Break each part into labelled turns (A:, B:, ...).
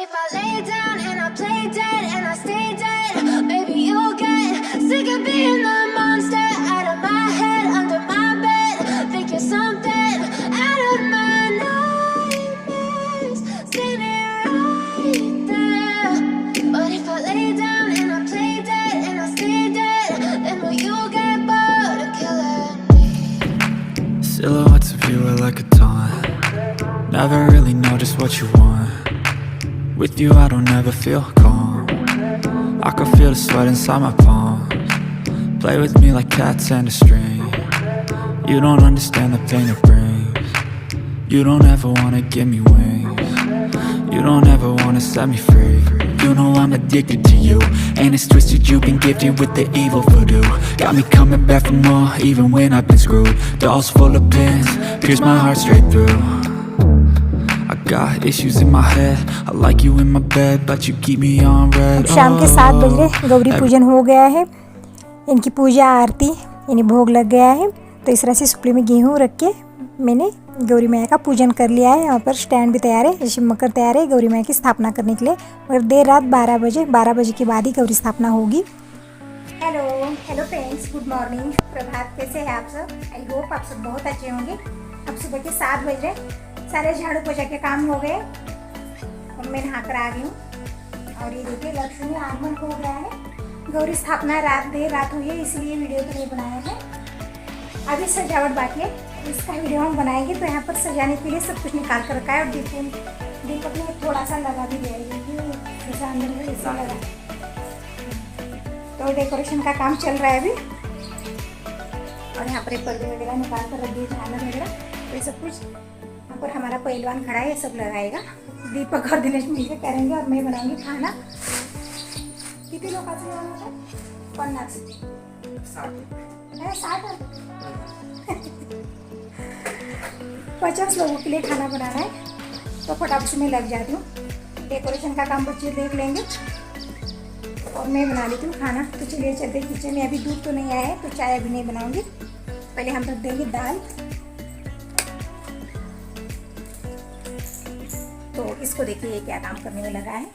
A: if I lay down and I play dead and I stay dead, maybe you'll get sick of being the monster out of my head, under my bed. Think you're something out of my nightmares, standing right there. But if I lay down and I play dead and I stay dead, then will you get bored of killing me?
B: Silhouettes of you are like a taunt. Never really know just what you want. With you I don't ever feel calm. I can feel the sweat inside my palms. Play with me like cats and a string. You don't understand the pain it brings. You don't ever wanna give me wings. You don't ever wanna set me free. You know I'm addicted to you, and it's twisted, you've been gifted with the evil voodoo. Got me coming back for more, even when I've been screwed. Dolls full of pins, pierce my heart straight through. I got issues in my head, I like you in my bed, but you keep me on red.
C: शाम के 7 बजे गौरी पूजन हो गया है। इनकी पूजा आरती यानी भोग लग गया है। तो इस तरह से सुपली में गेहूँ रख के मैंने गौरी मैया का पूजन कर लिया है। यहाँ पर स्टैंड भी तैयार है, शिव मकर तैयार है गौरी मैया की स्थापना करने के लिए। मगर देर रात 12 बजे के बाद ही गौरी स्थापना होगी। हेलो फ्रेंड्स, गुड मॉर्निंग, प्रभात। कैसे हैं आप सब? आई होप आप सब बहुत अच्छे होंगे। अब सुबह के 7 बजे सारे झाड़ू पोछा के काम हो गए और मैं नहा कर आ गई हूँ। और ये देखिए लक्ष्मी आगमन हो गया है। गौरी स्थापना देर रात हुई है, इसलिए वीडियो तो नहीं बनाया है। अभी सजावट बाकी है, इसका वीडियो हम बनाएंगे। तो यहाँ पर सजाने के लिए सब कुछ निकाल कर रखा है। और दीपक ने थोड़ा सा लगा भी दिया है, जैसा अंदर में ऐसा लगा। तो डेकोरेशन का काम चल रहा है अभी। और यहाँ पर पर्दे वगैरह निकाल कर रख दिए, झालर वगैरह, तो ये सब कुछ यहाँ पर हमारा पहलवान खड़ा है, ये सब लगाएगा। दीपक और दिनेश मिलकर करेंगे और मैं बनाऊंगी खाना। कितने लोग का 50 50 लोगों के लिए खाना बनाना है। तो फटाफट से मैं लग जाती हूँ। डेकोरेशन का काम बच्चे देख लेंगे और मैं बना लेती हूँ खाना। तो चलिए चलते हैं किचन में। अभी दूध तो नहीं आया है तो चाय अभी नहीं बनाऊंगी। पहले हम रख देंगे दाल। तो इसको देखिए ये क्या काम करने में लगा है।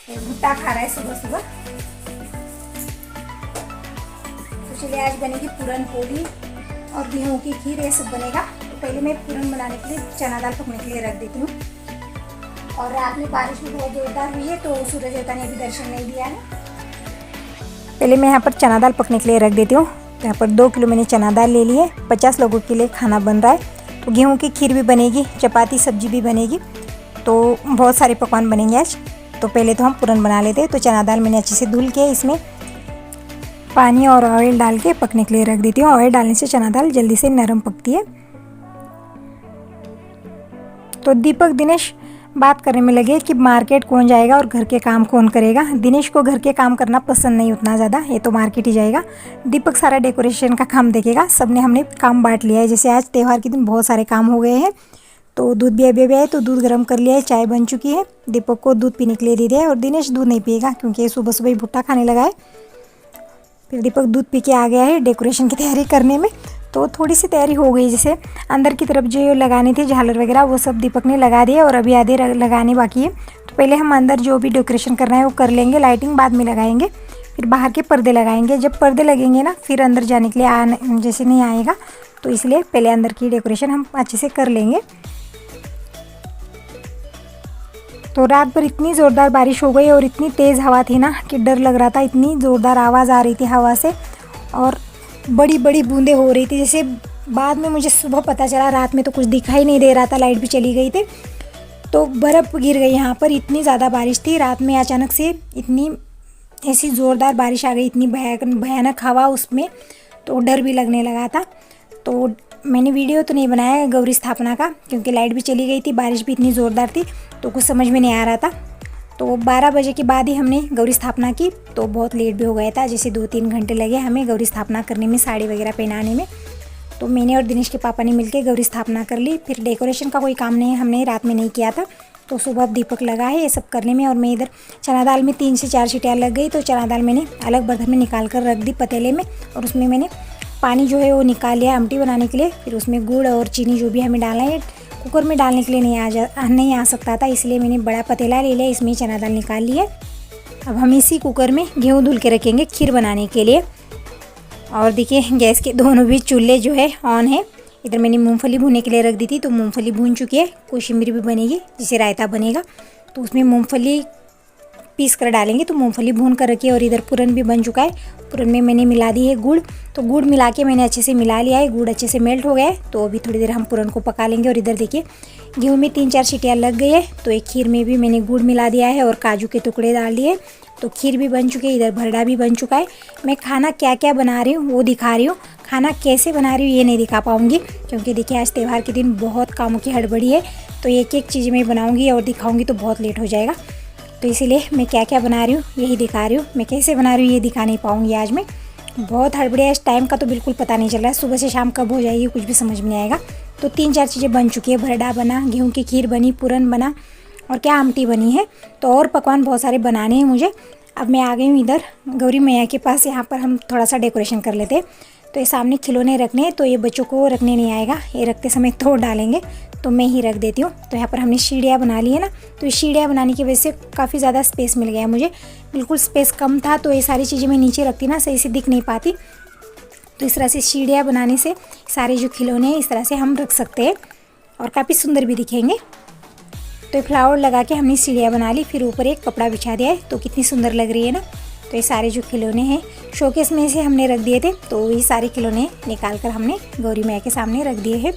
C: भुट्टा खा रहा है सुबह सुबह। तो चलिए आज बनेगी पूरन पोली और गेहूं की खीर, ये सब बनेगा। तो पहले मैं पूरन बनाने के लिए चना दाल पकने के लिए रख देती हूँ। और रात में बारिश भी बहुत जोरदार हुई है, तो सूरज देवता ने अभी दर्शन नहीं दिया है। पहले मैं यहाँ पर चना दाल पकने के लिए रख देती हूँ। तो यहाँ पर 2 किलो मैंने चना दाल ले ली है। 50 लोगों के लिए खाना बन रहा है। तो गेहूं की खीर भी बनेगी, चपाती सब्जी भी बनेगी, तो बहुत सारे पकवान बनेंगे आज। तो पहले तो हम पूरन बना लेते हैं। तो चना दाल मैंने अच्छे से धुल के इसमें पानी और ऑयल डाल के पकने के लिए रख देती हूँ। ऑयल डालने से चना दाल जल्दी से नरम पकती है। तो दीपक दिनेश बात करने में लगे कि मार्केट कौन जाएगा और घर के काम कौन करेगा। दिनेश को घर के काम करना पसंद नहीं उतना ज़्यादा, ये तो मार्केट ही जाएगा। दीपक सारा डेकोरेशन का काम देखेगा। हमने काम बांट लिया है। जैसे आज त्यौहार के दिन बहुत सारे काम हो गए हैं। तो दूध भी अभी है, तो दूध गर्म कर लिया है, चाय बन चुकी है। दीपक को दूध पीने के लिए दे दिया है। और दिनेश दूध नहीं पिएगा क्योंकि सुबह सुबह ही भुट्टा खाने लगा है। फिर दीपक दूध पी के आ गया है डेकोरेशन की तैयारी करने में। तो थोड़ी सी तैयारी हो गई। जैसे अंदर की तरफ जो लगानी थी झालर वगैरह, वो सब दीपक ने लगा दिया और अभी आधे लगाने बाकी है। तो पहले हम अंदर जो भी डेकोरेशन करना है वो कर लेंगे, लाइटिंग बाद में लगाएंगे। फिर बाहर के पर्दे लगाएंगे। जब पर्दे लगेंगे ना, फिर अंदर जाने के लिए जैसे नहीं आएगा, तो इसलिए पहले अंदर की डेकोरेशन हम अच्छे से कर लेंगे। तो रात भर इतनी ज़ोरदार बारिश हो गई और इतनी तेज़ हवा थी ना कि डर लग रहा था। इतनी ज़ोरदार आवाज़ आ रही थी हवा से और बड़ी बड़ी बूंदें हो रही थी। जैसे बाद में मुझे सुबह पता चला, रात में तो कुछ दिखाई नहीं दे रहा था, लाइट भी चली गई थी। तो बर्फ़ गिर गई यहाँ पर। इतनी ज़्यादा बारिश थी रात में। अचानक से इतनी ऐसी ज़ोरदार बारिश आ गई, इतनी भयानक हवा उसमें, तो डर भी लगने लगा था। तो मैंने वीडियो तो नहीं बनाया गौरी स्थापना का क्योंकि लाइट भी चली गई थी, बारिश भी इतनी ज़ोरदार थी, तो कुछ समझ में नहीं आ रहा था। तो 12 बजे के बाद ही हमने गौरी स्थापना की। तो बहुत लेट भी हो गया था, जैसे 2-3 घंटे लगे हमें गौरी स्थापना करने में, साड़ी वगैरह पहनाने में। तो मैंने और दिनेश के पापा ने मिलकर गौरी स्थापना कर ली। फिर डेकोरेशन का कोई काम नहीं हमने रात में नहीं किया था। तो सुबह दीपक लगा है ये सब करने में। और मैं इधर चना दाल में 3 से 4 सीटियाँ लग गई। तो चना दाल मैंने अलग बर्तन में निकाल कर रख दी पतीले में। और उसमें मैंने पानी जो है वो निकाल लिया आमटी बनाने के लिए। फिर उसमें गुड़ और चीनी जो भी हमें डालना है कुकर में डालने के लिए नहीं आ सकता था, इसलिए मैंने बड़ा पतीला ले लिया, इसमें चना दाल निकाल ली है। अब हम इसी कुकर में गेहूँ धुल के रखेंगे खीर बनाने के लिए। और देखिए गैस के दोनों भी चूल्हे जो है ऑन है। इधर मैंने मूंगफली भूनने के लिए रख दी थी, तो मूंगफली भून चुकी है। कोशिम्बीर भी बनेगी, जिसे रायता बनेगा, तो उसमें मूंगफली पीस कर डालेंगे। तो मूंगफली भून कर रखी है। और इधर पूरन भी बन चुका है। पूरन में मैंने मिला दी है गुड़, तो गुड़ मिला के मैंने अच्छे से मिला लिया है। गुड़ अच्छे से मेल्ट हो गया है, तो अभी थोड़ी देर हम पूरन को पका लेंगे। और इधर देखिए गेहूँ में 3-4 सीटियाँ लग गई है, तो एक खीर में भी मैंने गुड़ मिला दिया है और काजू के टुकड़े डाल दिए, तो खीर भी बन चुकी है। इधर भरडा भी बन चुका है। मैं खाना क्या क्या बना रही हूँ वो दिखा रही हूँ, खाना कैसे बना रही हूँ ये नहीं दिखा पाऊँगी, क्योंकि देखिए आज त्यौहार के दिन बहुत कामों की हड़बड़ी है। तो एक एक चीज़ मैं बनाऊँगी और दिखाऊँगी तो बहुत लेट हो जाएगा, तो इसीलिए मैं क्या क्या बना रही हूँ यही दिखा रही हूँ। मैं कैसे बना रही हूँ ये दिखा नहीं पाऊँगी आज मैं, बहुत हड़बड़ी है। इस टाइम का तो बिल्कुल पता नहीं चल रहा है, सुबह से शाम कब हो जाएगी कुछ भी समझ में नहीं आएगा। तो 3-4 चीज़ें बन चुकी है। भरडा बना, गेहूँ की खीर बनी, पूरन बना और क्या आमटी बनी है। तो और पकवान बहुत सारे बनाने हैं मुझे। अब मैं आ गई हूँ इधर गौरी मैया के पास। यहाँ पर हम थोड़ा सा डेकोरेशन कर लेते हैं। तो ये सामने खिलौने रखने हैं, तो ये बच्चों को रखने नहीं आएगा, ये रखते समय तोड़ डालेंगे, तो मैं ही रख देती हूँ। तो यहाँ पर हमने सीढ़ियाँ बना ली है ना, तो ये सीढ़ियाँ बनाने की वजह से काफ़ी ज़्यादा स्पेस मिल गया मुझे। बिल्कुल स्पेस कम था, तो ये सारी चीज़ें मैं नीचे रखती ना सही से दिख नहीं पाती। तो इस तरह से सीढ़ियाँ बनाने से सारे जो खिलौने हैं इस तरह से हम रख सकते हैं और काफ़ी सुंदर भी दिखेंगे। तो ये फ्लावर लगा के हमने सीढ़ियाँ बना ली, फिर ऊपर एक कपड़ा बिछा दिया है, तो कितनी सुंदर लग रही है ना। तो ये सारे जो खिलौने हैं शोकेस में से हमने रख दिए थे, तो ये सारे खिलौने निकाल कर हमने गौरी मैया के सामने रख दिए हैं।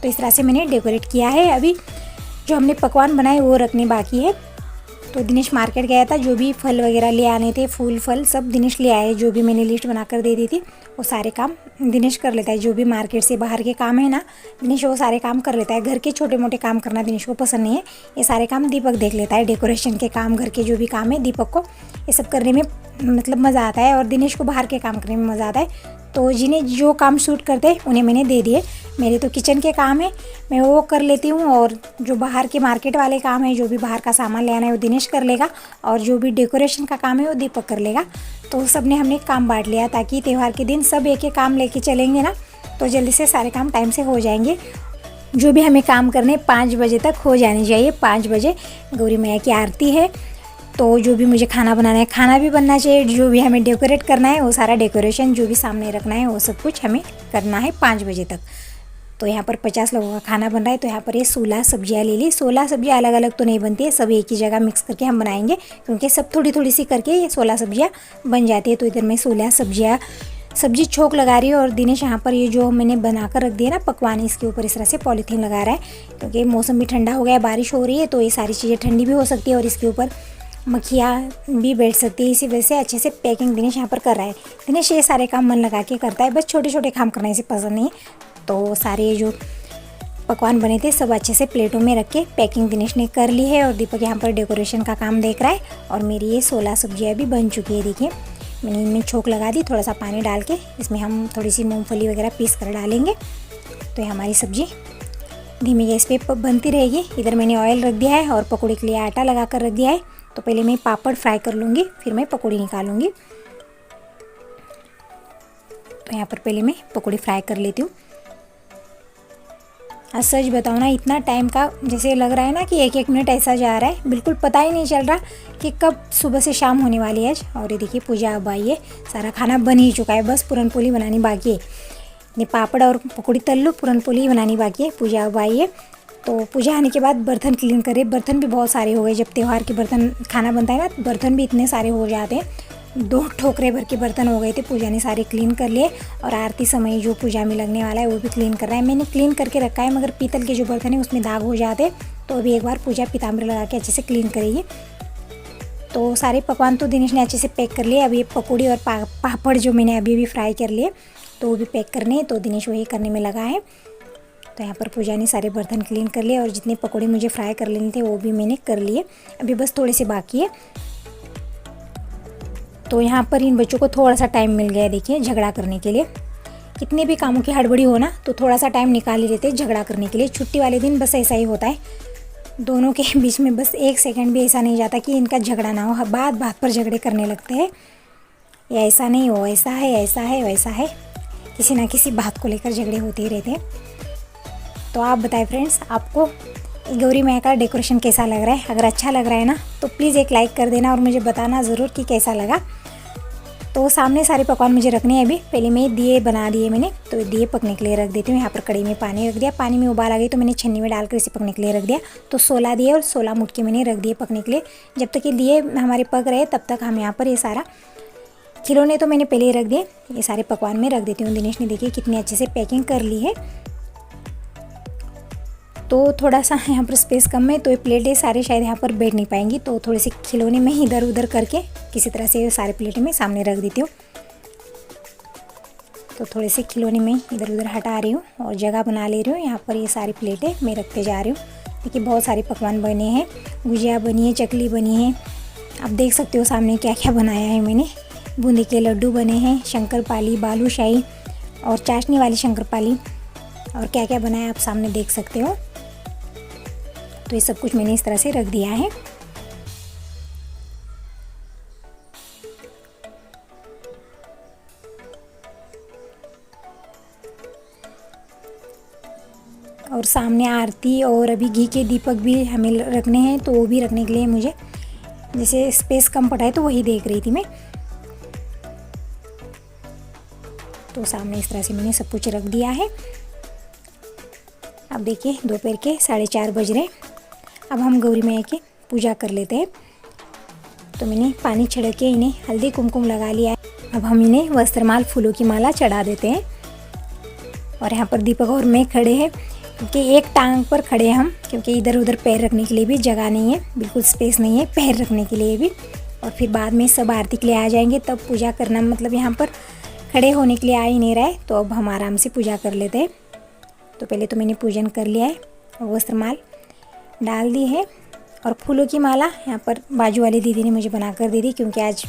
C: तो इस तरह से मैंने डेकोरेट किया है। अभी जो हमने पकवान बनाए वो रखने बाकी है। तो दिनेश मार्केट गया था, जो भी फल वगैरह ले आने थे, फूल फल सब दिनेश ले आए। जो भी मैंने लिस्ट बनाकर दे दी थी वो सारे काम दिनेश कर लेता है। जो भी मार्केट से बाहर के काम है ना, दिनेश वो सारे काम कर लेता है। घर के छोटे मोटे काम करना दिनेश को पसंद नहीं है, ये सारे काम दीपक देख लेता है। डेकोरेशन के काम, घर के जो भी काम है, दीपक को ये सब करने में मतलब मज़ा आता है, और दिनेश को बाहर के काम करने में मज़ा आता है। तो जिन्हें जो काम सूट करते हैं उन्हें मैंने दे दिए। मेरे तो किचन के काम है, मैं वो कर लेती हूँ, और जो बाहर के मार्केट वाले काम है, जो भी बाहर का सामान ले आना है वो दिनेश कर लेगा, और जो भी डेकोरेशन का काम है वो दीपक कर लेगा। तो सब ने हमने काम बांट लिया, ताकि त्यौहार के दिन सब एक एक काम लेके चलेंगे ना, तो जल्दी से सारे काम टाइम से हो जाएंगे। जो भी हमें काम करने 5 बजे तक हो जाने चाहिए। 5 बजे गौरी मैया की आरती है, तो जो भी मुझे खाना बनाना है खाना भी बनना चाहिए, जो भी हमें डेकोरेट करना है वो सारा डेकोरेशन जो भी सामने रखना है वो सब कुछ हमें करना है 5 बजे तक। तो यहाँ पर 50 लोगों का खाना बन रहा है। तो यहाँ पर ये 16 सब्जियाँ ले ली। 16 सब्जियाँ अलग अलग तो नहीं बनती है, सब एक ही जगह मिक्स करके हम बनाएंगे, क्योंकि सब थोड़ी थोड़ी सी करके ये 16 सब्जियाँ बन जाती है। तो इधर मैं 16 सब्जी छोंक लगा रही है, और दिनेश यहाँ पर ये जो मैंने बना कर रख दिया ना पकवान, इसके ऊपर इस तरह से पॉलीथीन लगा रहा है, क्योंकि मौसम भी ठंडा हो गया है, बारिश हो रही है, तो ये सारी चीज़ें ठंडी भी हो सकती है और इसके ऊपर मक्खियाँ भी बैठ सकती है। इसी वजह से अच्छे से पैकिंग दिनेश यहाँ पर कर रहा है। दिनेश ये सारे काम मन लगा के करता है, बस छोटे छोटे काम करना इसे पसंद नहीं है। तो सारे जो पकवान बने थे सब अच्छे से प्लेटों में रख के पैकिंग दिनेश ने कर ली है, और दीपक यहाँ पर डेकोरेशन का काम देख रहा है। और मेरी ये 16 सब्जियाँ भी बन चुकी है। देखिए मैंने इनमें छोंक लगा दी, थोड़ा सा पानी डाल के इसमें हम थोड़ी सी मूँगफली वगैरह पीस कर डालेंगे। तो ये हमारी सब्जी धीमी गैस पे बनती रहेगी। इधर मैंने ऑयल रख दिया है और पकौड़ी के लिए आटा लगा कर रख दिया है। तो पहले मैं पापड़ फ्राई कर लूँगी, फिर मैं पकौड़ी निकालूँगी। तो यहाँ पर पहले मैं पकौड़ी फ्राई कर लेती हूँ। आज सच बताओ ना, इतना टाइम का जैसे लग रहा है ना कि एक एक मिनट ऐसा जा रहा है, बिल्कुल पता ही नहीं चल रहा कि कब सुबह से शाम होने वाली है आज। और ये देखिए पूजा अब आई है, सारा खाना बन ही चुका है, बस पूरनपोली बनानी बाकी है। ये पापड़ और पकौड़ी तल लो, पूरनपोली बनानी बाकी है। पूजा अब आई है, तो पूजा आने के बाद बर्तन क्लीन करे। बर्तन भी बहुत सारे हो गए, जब त्यौहार के बर्तन खाना बनता है ना, बर्तन भी इतने सारे हो जाते हैं। 2 ठोकरे भर के बर्तन हो गए थे, पूजा ने सारे क्लीन कर लिए। और आरती समय जो पूजा में लगने वाला है वो भी क्लीन कर रहा है। मैंने क्लीन करके रखा है, मगर पीतल के जो बर्तन है उसमें दाग हो जाते हैं, तो अभी एक बार पूजा पीताम्बर लगा के अच्छे से क्लीन करेगी। तो सारे पकवान तो दिनेश ने अच्छे से पैक कर लिए। अभी ये पकौड़ी और पापड़ जो मैंने अभी भी फ्राई कर लिए, तो वो भी पैक करने हैं, तो दिनेश वही करने में लगा है। तो यहाँ पर पूजा ने सारे बर्तन क्लीन कर लिए, और जितने पकौड़े मुझे फ्राई कर लेने थे वो भी मैंने कर लिए, अभी बस थोड़े से बाकी है। तो यहाँ पर इन बच्चों को थोड़ा सा टाइम मिल गया है, देखिए झगड़ा करने के लिए। कितने भी कामों की हड़बड़ी हो ना, तो थोड़ा सा टाइम निकाल ही लेते हैं झगड़ा करने के लिए। छुट्टी वाले दिन बस ऐसा ही होता है, दोनों के बीच में बस 1 सेकंड भी ऐसा नहीं जाता कि इनका झगड़ा ना हो। बात बात पर झगड़े करने लगते हैं, या ऐसा नहीं हो, ऐसा है, ऐसा है, वैसा है, किसी ना किसी बात को लेकर झगड़े होते ही रहते हैं। तो आप बताएं फ्रेंड्स, आपको गौरी मैया का डेकोरेशन कैसा लग रहा है। अगर अच्छा लग रहा है ना तो प्लीज़ एक लाइक कर देना और मुझे बताना ज़रूर कि कैसा लगा। तो सामने सारे पकवान मुझे रखने हैं। अभी पहले मैं दिए बना दिए मैंने, तो दिए पकने के लिए रख देती हूँ। यहाँ पर कढ़ाई में पानी रख दिया, पानी में उबाल आ गई तो मैंने छन्नी में डालकर इसे पकने के लिए रख दिया। तो 16 दिए और 16 मुटके मैंने रख दिए पकने के लिए। जब तक ये दिए हमारे पक रहे तब तक हम यहाँ पर ये सारा खिलौने तो मैंने पहले ही रख दिए, ये सारे पकवान में रख देती हूँ। दिनेश ने देखिए कितनी अच्छे से पैकिंग कर ली है। तो थोड़ा सा यहाँ पर स्पेस कम है तो ये प्लेटें सारे शायद यहाँ पर बैठ नहीं पाएंगी, तो थोड़े से खिलौने में ही इधर उधर करके किसी तरह से सारे प्लेटें में सामने रख देती हूँ। तो थोड़े से खिलौने में इधर उधर हटा रही हूँ और जगह बना ले रही हूँ। यहाँ पर ये सारी प्लेटें मैं रखते जा रही हूँ। देखिए बहुत सारे पकवान बने हैं, गुजिया बनी है, चकली बनी है, आप देख सकते हो सामने क्या क्या बनाया है मैंने। बूंदी के लड्डू बने हैं, शंकरपाली, बालूशाही और चाशनी वाली शंकरपाली, और क्या क्या बनाया आप सामने देख सकते हो। तो ये सब कुछ मैंने इस तरह से रख दिया है। और सामने आरती और अभी घी के दीपक भी हमें रखने हैं, तो वो भी रखने के लिए मुझे जैसे स्पेस कम पड़ा है तो वही देख रही थी मैं। तो सामने इस तरह से मैंने सब कुछ रख दिया है। अब देखिए दोपहर के 4:30 बज रहे। अब हम गौरी मैया की पूजा कर लेते हैं। तो मैंने पानी छिड़क के इन्हें हल्दी कुमकुम लगा लिया है। अब हम इन्हें वस्त्रमाल फूलों की माला चढ़ा देते हैं। और यहाँ पर दीपक और मैं खड़े हैं, क्योंकि एक टांग पर खड़े हैं हम, क्योंकि इधर उधर पैर रखने के लिए भी जगह नहीं है, बिल्कुल स्पेस नहीं है पैर रखने के लिए भी। और फिर बाद में सब आरती के लिए आ जाएंगे तब पूजा करना, मतलब यहाँ पर खड़े होने के लिए आ ही नहीं रहा है। तो अब हम आराम से पूजा कर लेते हैं। तो पहले तो मैंने पूजन कर लिया है, वस्त्रमाल डाल दी है। और फूलों की माला यहाँ पर बाजू वाली दीदी ने मुझे बना कर दे दी, क्योंकि आज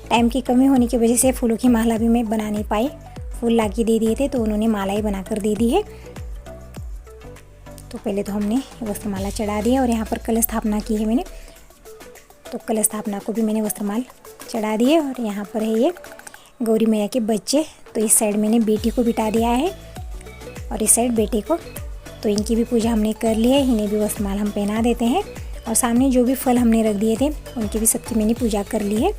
C: टाइम की कमी होने की वजह से फूलों की माला भी मैं बना नहीं पाई। फूल ला के दे दिए थे तो उन्होंने माला ही बना कर दे दी है। तो पहले तो हमने वस्त्रमाला चढ़ा दी है और यहाँ पर कलश स्थापना की है मैंने, तो कलश स्थापना को भी मैंने वस्त्रमाल चढ़ा दी है। और यहाँ पर है ये गौरी मैया के बच्चे, तो इस साइड मैंने बेटी को बिठा दिया है और इस साइड बेटे को। तो इनकी भी पूजा हमने कर ली है, इन्हें भी वस्त्रमाल हम पहना देते हैं। और सामने जो भी फल हमने रख दिए थे उनकी भी सबकी मैंने पूजा कर ली है।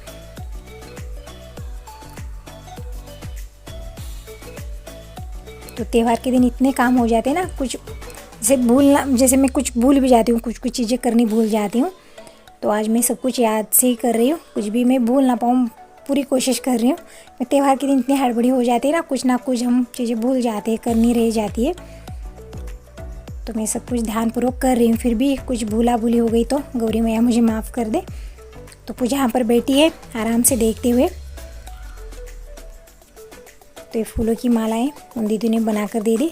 C: तो त्यौहार के दिन इतने काम हो जाते हैं ना, कुछ जैसे मैं कुछ भूल भी जाती हूँ, कुछ चीज़ें करनी भूल जाती हूँ। तो आज मैं सब कुछ याद से ही कर रही हूँ, कुछ भी मैं भूल ना पाऊँ पूरी कोशिश कर रही हूँ। मैं त्यौहार के दिन इतनी हड़बड़ी हो जाती है ना कुछ हम चीज़ें भूल जाते हैं, करनी रह जाती है। तो मैं सब कुछ ध्यानपूर्वक कर रही हूँ, फिर भी कुछ भूला भूली हो गई तो गौरी मैया मुझे माफ़ कर दे। तो पूजा यहाँ पर बैठी है आराम से देखते हुए। तो ये फूलों की मालाएं उन दीदी ने बना कर दे दी,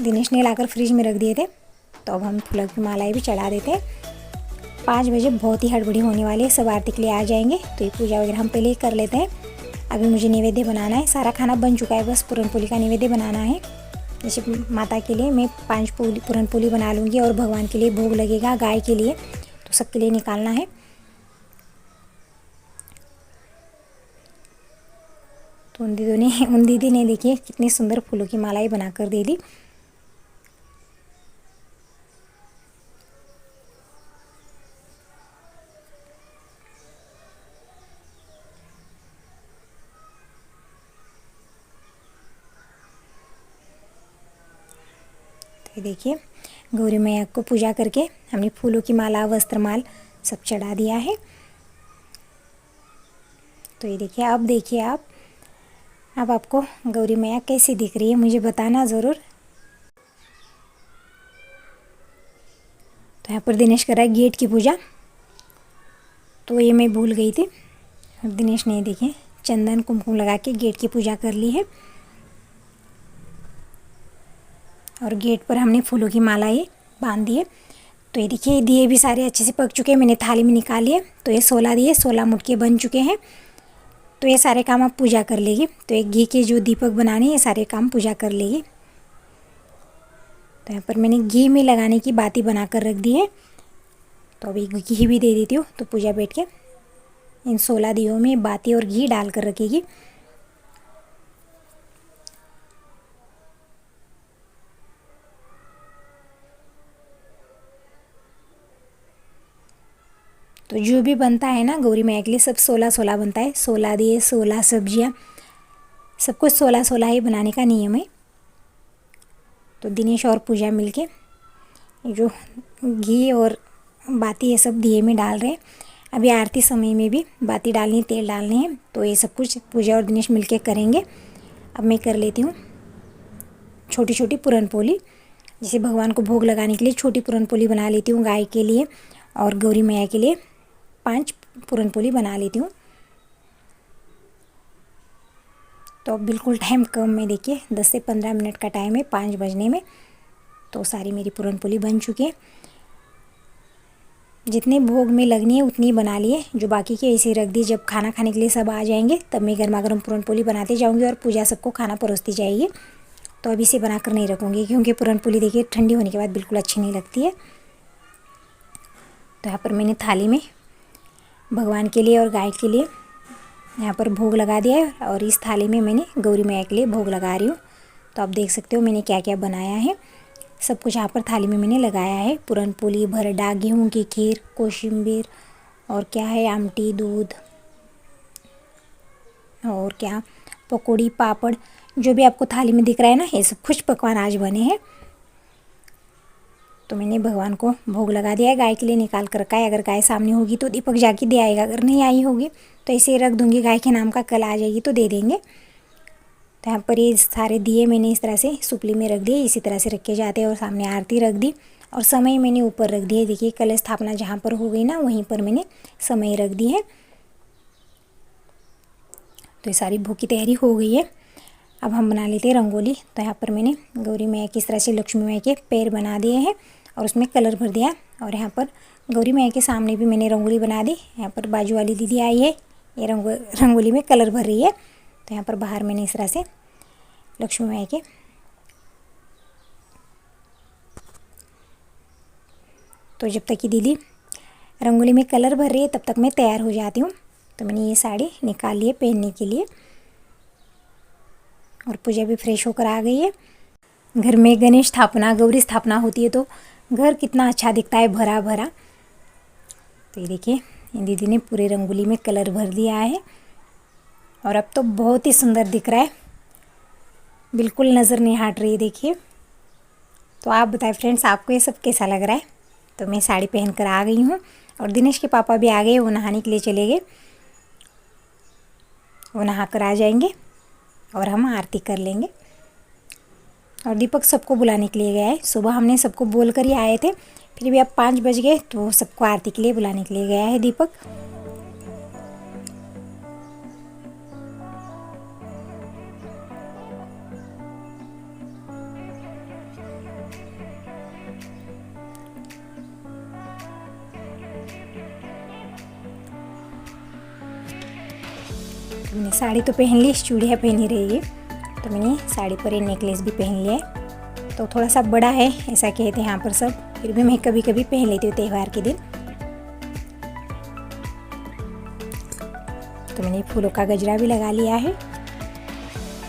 C: दिनेश ने लाकर फ्रिज में रख दिए थे। तो अब हम फूलों की मालाएं भी चढ़ा देते हैं। 5 बजे बहुत ही हड़बड़ी होने वाली है, सब आरती के लिए आ जाएंगे। तो ये पूजा वगैरह हम पहले ही कर लेते हैं। अभी मुझे नैवेद्य बनाना है, सारा खाना बन चुका है, बस पूरनपोली का नैवेद्य बनाना है। जैसे माता के लिए मैं 5 पूरनपोली बना लूँगी और भगवान के लिए भोग लगेगा, गाय के लिए, तो सबके लिए निकालना है। तो उन दीदी ने देखिए कितनी सुंदर फूलों की मालाएं बना कर दे दी। तो देखिए गौरी मैया को पूजा करके हमने फूलों की माला, वस्त्रमाल सब चढ़ा दिया है। तो ये देखिए, अब देखिए अब आपको गौरी मैया कैसी दिख रही है मुझे बताना ज़रूर। तो यहाँ पर दिनेश कर रहा है गेट की पूजा, तो ये मैं भूल गई थी। और दिनेश ने देखिए चंदन कुमकुम लगा के गेट की पूजा कर ली है। और गेट पर हमने फूलों की मालाएं बांध दी है। तो ये देखिए दिए भी सारे अच्छे से पक चुके हैं, मैंने थाली में निकाल लिए। तो ये 16 दिए 16 मुटके बन चुके हैं। तो ये सारे काम आप पूजा कर लेगी। तो एक घी के जो दीपक बनाने ये सारे काम पूजा कर लेगी। तो यहाँ पर मैंने घी में लगाने की बाती बना कर रख दी है। तो अभी घी भी दे देती हूँ। तो पूजा बैठ के इन 16 दियों में बाती और घी डाल कर रखेगी। तो जो भी बनता है ना गौरी मैया के लिए सब 16-16 बनता है, 16 दिए 16 सब्जियाँ, सब कुछ 16-16 ही बनाने का नियम है। तो दिनेश और पूजा मिलके जो घी और बाती ये सब दिए में डाल रहे हैं। अभी आरती समय में भी बाती डालनी है, तेल डालने हैं, तो ये सब कुछ पूजा और दिनेश मिलके करेंगे। अब मैं कर लेती हूँ छोटी छोटी पूरनपोली। जैसे भगवान को भोग लगाने के लिए छोटी पूरनपोली बना लेती हूँ गाय के लिए, और गौरी मैया के लिए 5 पूरनपोली बना लेती हूँ। तो अब बिल्कुल टाइम कम में, देखिए 10 से 15 मिनट का टाइम है 5 बजने में। तो सारी मेरी पूरनपोली बन चुकी है। जितने भोग में लगनी है उतनी बना लिए, जो बाकी के ऐसे रख दी। जब खाना खाने के लिए सब आ जाएंगे तब मैं गर्मा गर्म पूरनपोली बनाते जाऊंगी और पूजा सबको खाना परोसती जाएगी। तो अभी से बनाकर नहीं रखूँगी, क्योंकि पूरनपोली देखिए ठंडी होने के बाद बिल्कुल अच्छी नहीं लगती है। तो यहाँ पर मैंने थाली में भगवान के लिए और गाय के लिए यहाँ पर भोग लगा दिया है, और इस थाली में मैंने गौरी मैया के लिए भोग लगा रही हूँ। तो आप देख सकते हो मैंने क्या क्या बनाया है। सब कुछ यहाँ पर थाली में मैंने लगाया है। पूरनपोली, भरडा, गेहूँ की खीर, कोशिम्बीर, और क्या है आमटी, दूध, और क्या पकौड़ी, पापड़, जो भी आपको थाली में दिख रहा है ना, ये सब कुछ पकवान आज बने हैं। तो मैंने भगवान को भोग लगा दिया है। गाय के लिए निकाल कर रखा है। अगर गाय सामने होगी तो दीपक जाके दे आएगा, अगर नहीं आई होगी तो ऐसे रख दूँगी। गाय के नाम का कल आ जाएगी तो दे देंगे। तो यहाँ पर ये सारे दिए मैंने इस तरह से सुपली में रख दिए, इसी तरह से रखे जाते हैं। और सामने आरती रख दी, और समय मैंने ऊपर रख दिया। देखिए कलश स्थापना जहाँ पर हो गई ना, वहीं पर मैंने समय रख दी है। तो ये सारी भोग की तैयारी हो गई है। अब हम बना लेते हैं रंगोली। तो यहाँ पर मैंने गौरी मैया की इस तरह से लक्ष्मी मैया के पैर बना दिए हैं और उसमें कलर भर दिया। और यहाँ पर गौरी मैया के सामने भी मैंने रंगोली बना दी। यहाँ पर बाजू वाली दीदी आई है, ये रंगोली में कलर भर रही है। तो यहाँ पर बाहर मैंने इस तरह से लक्ष्मी मैया के तो जब तक कि दीदी रंगोली में कलर भर रही है तब तक मैं तैयार हो जाती हूँ। तो मैंने ये साड़ी निकाल ली है पहनने के लिए, और पूजा भी फ्रेश होकर आ गई है। घर में गणेश स्थापना, गौरी स्थापना होती है तो घर कितना अच्छा दिखता है, भरा भरा। तो ये देखिए दीदी ने पूरे रंगोली में कलर भर दिया है, और अब तो बहुत ही सुंदर दिख रहा है, बिल्कुल नज़र नहीं हट रही है। देखिए, तो आप बताएं फ्रेंड्स, आपको ये सब कैसा लग रहा है। तो मैं साड़ी पहन कर आ गई हूँ, और दिनेश के पापा भी आ गए, वो नहाने के लिए चले गए। वो नहा कर आ जाएंगे और हम आरती कर लेंगे। और दीपक सबको बुलाने के लिए गया है। सुबह हमने सबको बोल कर ही आए थे, फिर भी अब 5 बज गए तो सबको आरती के लिए बुलाने के लिए गया है दीपक। मैंने साड़ी तो पहन ली, चूड़ियाँ पहनी रही है, तो मैंने साड़ी पर ये नेकलेस भी पहन लिया है। तो थोड़ा सा बड़ा है ऐसा कहते हैं यहाँ पर सब, फिर भी मैं कभी कभी पहन लेती हूँ त्यौहार के दिन। तो मैंने फूलों का गजरा भी लगा लिया है।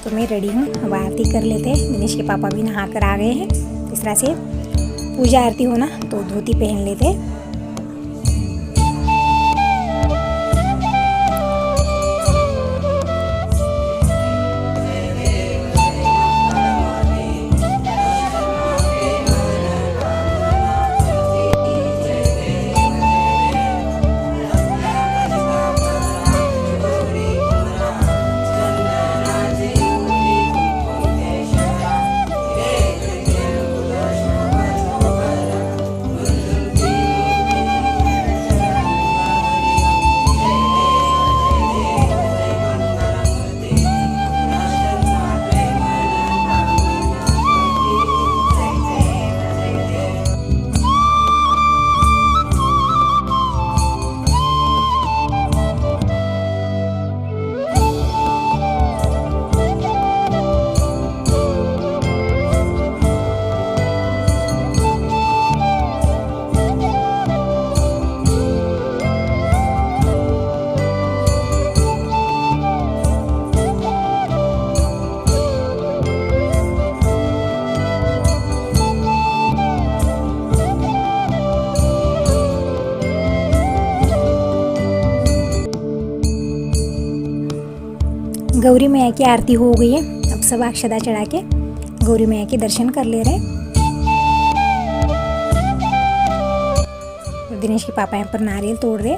C: तो मैं रेडी हूँ, अब आरती कर लेते हैं। दिनेश के पापा भी नहा कर आ गए हैं। इस तरह से पूजा आरती हो ना तो धोती पहन लेते हैं। गौरी मैया की आरती हो गई है। अब सब अक्षता चढ़ा के गौरी मैया के दर्शन कर ले रहे हैं। और दिनेश के पापा यहाँ पर नारियल तोड़ रहे।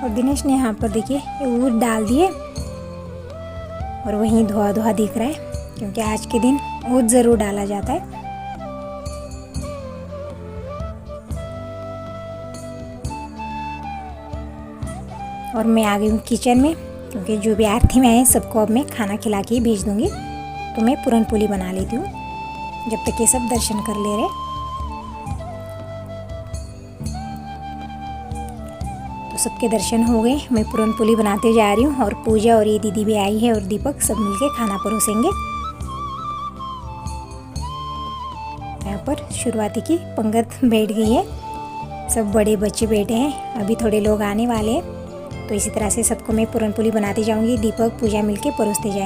C: और दिनेश ने यहाँ पर देखिए ऊँट डाल दिए और वहीं धुआं धुआं दिख रहा है, क्योंकि आज के दिन ऊँट ज़रूर डाला जाता है। और मैं आ गई हूँ किचन में, क्योंकि जो भी आरती में आए सबको अब मैं खाना खिला के ही भेज दूँगी। तो मैं पूरन पोली बना लेती हूँ जब तक ये सब दर्शन कर ले रहे। तो सबके दर्शन हो गए, मैं पूरन पोली बनाते जा रही हूँ। और पूजा और ये दीदी भी आई है और दीपक सब मिलके खाना परोसेंगे। यहाँ पर शुरुआती की पंगत बैठ गई है, सब बड़े बच्चे बैठे हैं, अभी थोड़े लोग आने वाले हैं। तो इसी तरह से सबको मैं पूरन पोली बनाती जाऊँगी, दीपक पूजा मिलके परोसते जाएंगे।